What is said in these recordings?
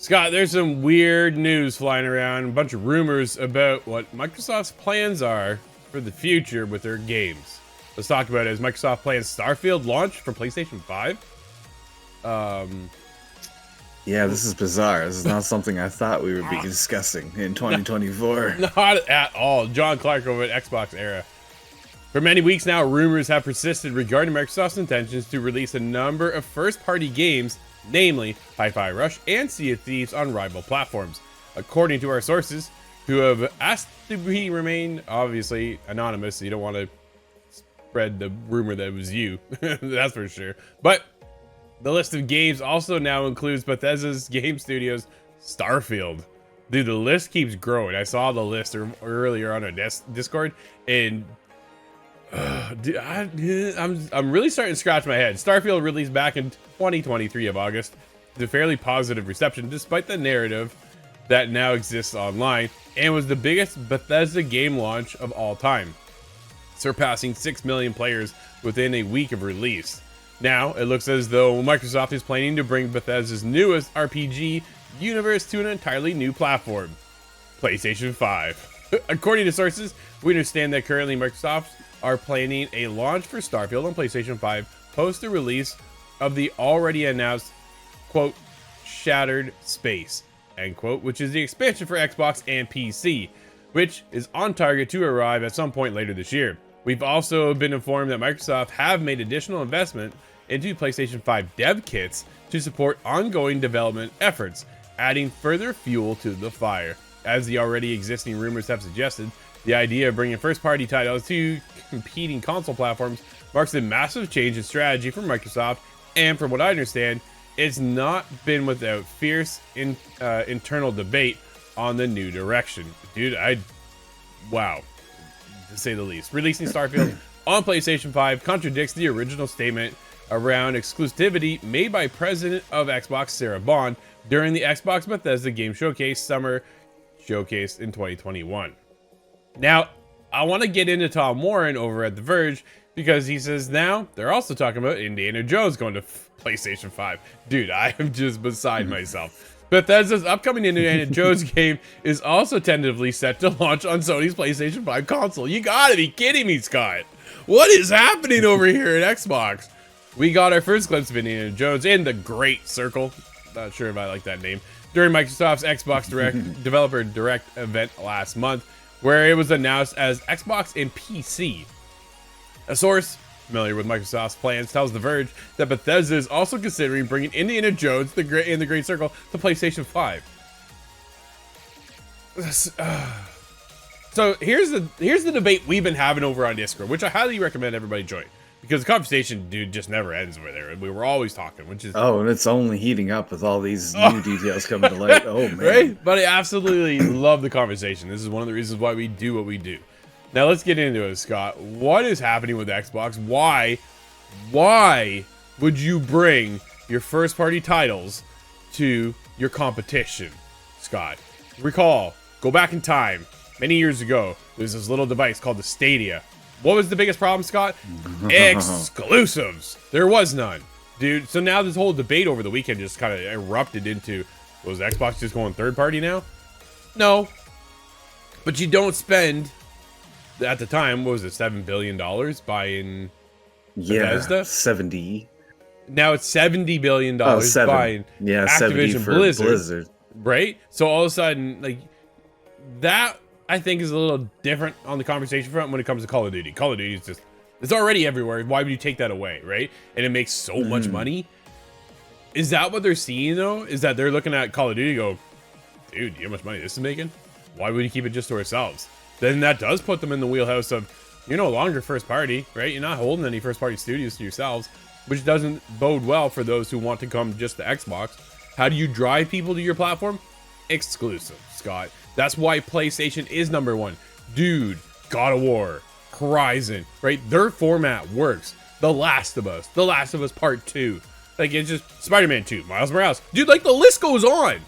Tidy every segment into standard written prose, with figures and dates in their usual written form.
Scott, there's some weird news flying around, a bunch of rumors about what Microsoft's plans are for the future with their games. Let's talk about it. As Microsoft plans Starfield launch for PlayStation 5. Yeah, this is bizarre. This is not something I thought we would be discussing in 2024. Not at all. John Clark over at Xbox Era. For many weeks now, rumors have persisted regarding Microsoft's intentions to release a number of first-party games, namely Hi-Fi Rush and Sea of Thieves, on rival platforms. According to our sources, who have asked to remain obviously anonymous, so you don't want to spread the rumor that it was you, that's for sure. But the list of games also now includes Bethesda's game studio's Starfield. Dude, the list keeps growing. I saw the list earlier on our Discord, and dude, I'm really starting to scratch my head. Starfield released back in 2023 of August, with a fairly positive reception despite the narrative that now exists online, and was the biggest Bethesda game launch of all time, surpassing 6 million players within a week of release. Now, it looks as though Microsoft is planning to bring Bethesda's newest RPG universe to an entirely new platform, PlayStation 5. According to sources, we understand that currently Microsoft are planning a launch for Starfield on PlayStation 5 post the release of the already announced, quote, Shattered Space, end quote, which is the expansion for Xbox and PC, which is on target to arrive at some point later this year. We've also been informed that Microsoft have made additional investment into PlayStation 5 dev kits to support ongoing development efforts, adding further fuel to the fire. As the already existing rumors have suggested, the idea of bringing first-party titles to competing console platforms marks a massive change in strategy for Microsoft, and from what I understand, it's not been without fierce internal debate on the new direction. Dude, wow, to say the least. Releasing Starfield on PlayStation 5 contradicts the original statement around exclusivity made by President of Xbox Sarah Bond during the Xbox Bethesda Game Showcase Summer Showcase in 2021. Now, I want to get into Tom Warren over at The Verge, because he says now they're also talking about Indiana Jones going to PlayStation 5. Dude, I am just beside myself. Bethesda's upcoming Indiana Jones game is also tentatively set to launch on Sony's PlayStation 5 console. You gotta be kidding me, Scott. What is happening over here at Xbox? We got our first glimpse of Indiana Jones in the Great Circle. Not sure if I like that name. During Microsoft's Xbox Developer Direct event last month, where it was announced as Xbox and PC. A source familiar with Microsoft's plans tells The Verge that Bethesda is also considering bringing Indiana Jones in the Great Circle to PlayStation 5. So here's the debate we've been having over on Discord, which I highly recommend everybody join, because the conversation, dude, just never ends over there. We were always talking, which is... Oh, and it's only heating up with all these new details coming to light. Oh, man. Right? But I absolutely love the conversation. This is one of the reasons why we do what we do. Now, let's get into it, Scott. What is happening with Xbox? Why would you bring your first-party titles to your competition, Scott? Recall, go back in time. Many years ago, there was this little device called the Stadia. What was the biggest problem, Scott? Exclusives. There was none, dude. So now this whole debate over the weekend just kind of erupted into, was Xbox just going third party now? No. But you don't spend, at the time, what was it, $7 billion buying Bethesda? 70. Now it's $70 billion buying Activision Blizzard. Right? So all of a sudden, like, that I think is a little different on the conversation front when it comes to Call of Duty. Call of Duty is just, it's already everywhere. Why would you take that away, right? And it makes so much money. Is that what they're seeing, though? Is that they're looking at Call of Duty and go, dude, you know how much money this is making? Why would we keep it just to ourselves? Then that does put them in the wheelhouse of, you're no longer first party, right? You're not holding any first party studios to yourselves, which doesn't bode well for those who want to come just to Xbox. How do you drive people to your platform? Exclusive, Scott. That's why PlayStation is number one. Dude, God of War, Horizon, right? Their format works. The Last of Us Part 2. Like, it's just Spider-Man 2, Miles Morales. Dude, like, the list goes on.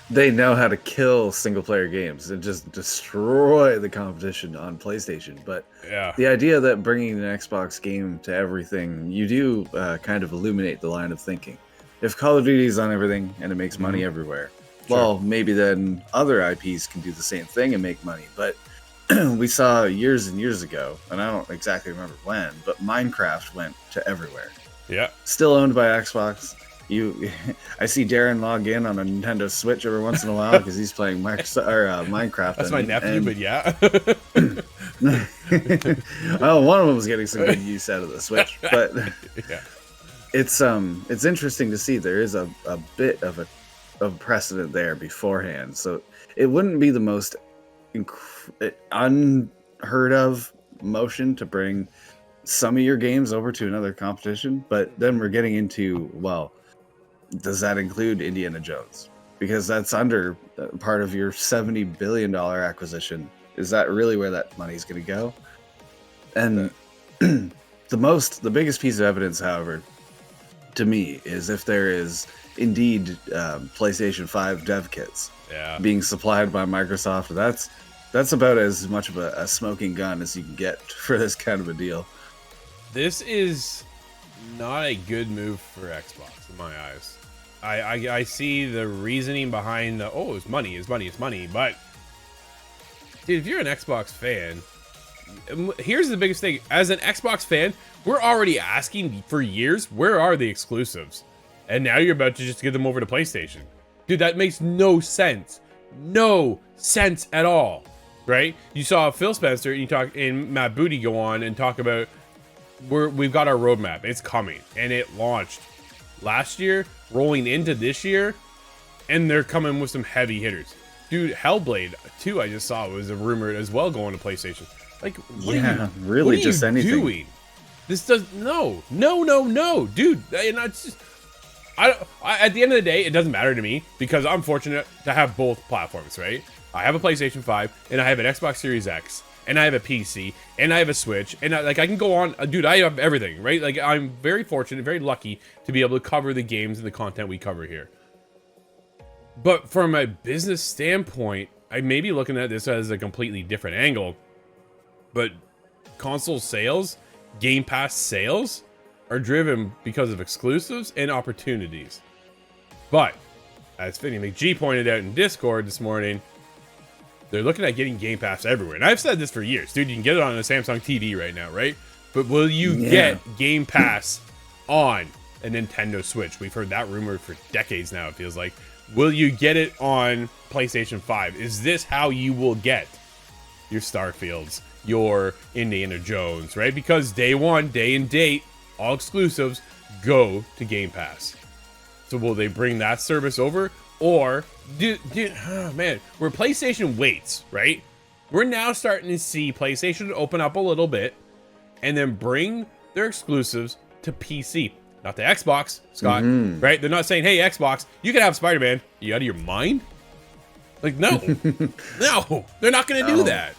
They know how to kill single-player games and just destroy the competition on PlayStation. But yeah, the idea that bringing an Xbox game to everything, you do kind of illuminate the line of thinking. If Call of Duty is on everything and it makes money everywhere, well, maybe then other IPs can do the same thing and make money. But we saw years and years ago, and I don't exactly remember when, but Minecraft went to everywhere. Yeah. Still owned by Xbox. I see Darren log in on a Nintendo Switch every once in a while because he's playing Minecraft. That's my nephew, but yeah. Well, one of them was getting some good use out of the Switch, but Yeah. it's interesting to see there is a bit of a precedent there beforehand, so it wouldn't be the most unheard of motion to bring some of your games over to another competition. But then we're getting into, well, does that include Indiana Jones? Because that's under part of your $70 billion acquisition. Is that really where that money's going to go? And the biggest piece of evidence, however, to me, is if there is indeed PlayStation 5 dev kits being supplied by Microsoft. That's about as much of a smoking gun as you can get for this kind of a deal. This is not a good move for Xbox in my eyes. I see the reasoning behind it's money, but dude, if you're an Xbox fan, here's the biggest thing. As an Xbox fan, we're already asking for years, where are the exclusives? And now you're about to just get them over to PlayStation. Dude, that makes no sense. No sense at all, right? You saw Phil Spencer and Matt Booty go on and talk about we've got our roadmap. It's coming, and it launched last year, rolling into this year, and they're coming with some heavy hitters. Dude, Hellblade 2, I just saw, was a rumor as well going to PlayStation. Like, what are you anything doing? This does no, dude. And it's just, at the end of the day, it doesn't matter to me because I'm fortunate to have both platforms, right? I have a PlayStation 5 and I have an Xbox Series X and I have a PC and I have a Switch and I can go on, dude. I have everything, right? Like, I'm very fortunate, very lucky to be able to cover the games and the content we cover here. But from a business standpoint, I may be looking at this as a completely different angle. But console sales, Game Pass sales, are driven because of exclusives and opportunities. But, as Finny McG pointed out in Discord this morning, they're looking at getting Game Pass everywhere. And I've said this for years. Dude, you can get it on a Samsung TV right now, right? But will you get Game Pass on a Nintendo Switch? We've heard that rumor for decades now, it feels like. Will you get it on PlayStation 5? Is this how you will get your Starfields, your Indiana Jones, right? Because day one, day and date, all exclusives go to Game Pass. So will they bring that service over? Or, man, where PlayStation waits, right? We're now starting to see PlayStation open up a little bit and then bring their exclusives to PC. Not the Xbox, Scott, right? They're not saying, hey, Xbox, you can have Spider-Man. You out of your mind? Like, no. No, they're not going to do that.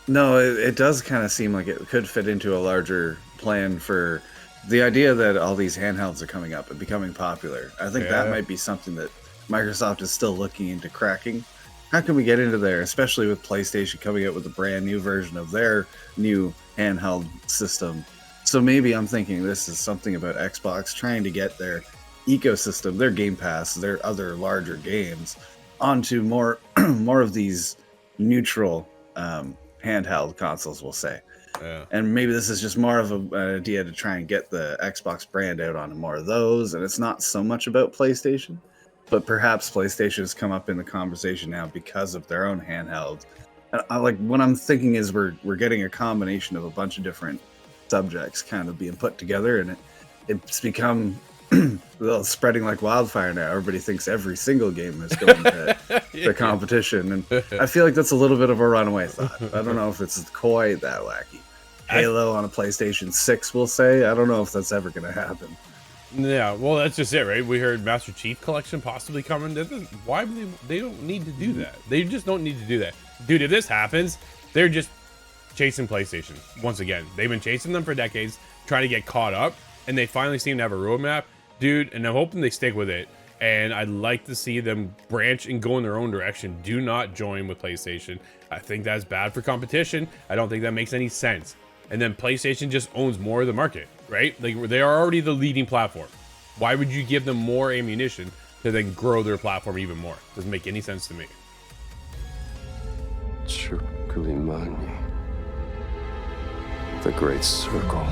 No, it does kind of seem like it could fit into a larger plan for the idea that all these handhelds are coming up and becoming popular. I think that might be something that Microsoft is still looking into cracking. How can we get into there, especially with PlayStation coming out with a brand new version of their new handheld system? So maybe I'm thinking this is something about Xbox trying to get their ecosystem, their Game Pass, their other larger games onto more of these neutral handheld consoles, we'll say. And maybe this is just more of an idea to try and get the Xbox brand out onto more of those, and it's not so much about PlayStation, but perhaps PlayStation has come up in the conversation now because of their own handheld. And what I'm thinking is we're getting a combination of a bunch of different subjects kind of being put together, and it's become spreading like wildfire now. Everybody thinks every single game is going to the competition, and I feel like that's a little bit of a runaway thought. I don't know if it's quite that wacky. Halo on a PlayStation 6, we'll say. I don't know if that's ever going to happen. Yeah, well, that's just it, right? We heard Master Chief Collection possibly coming. Why they don't need to do that? They just don't need to do that. Dude, if this happens, they're just chasing PlayStation once again. They've been chasing them for decades, trying to get caught up, and they finally seem to have a roadmap, dude, and I'm hoping they stick with it. And I'd like to see them branch and go in their own direction. Do not join with PlayStation. I think that's bad for competition. I don't think that makes any sense. And then PlayStation just owns more of the market, right? Like, they are already the leading platform. Why would you give them more ammunition to then grow their platform even more. Doesn't make any sense to me. Chuklimani. The Great Circle.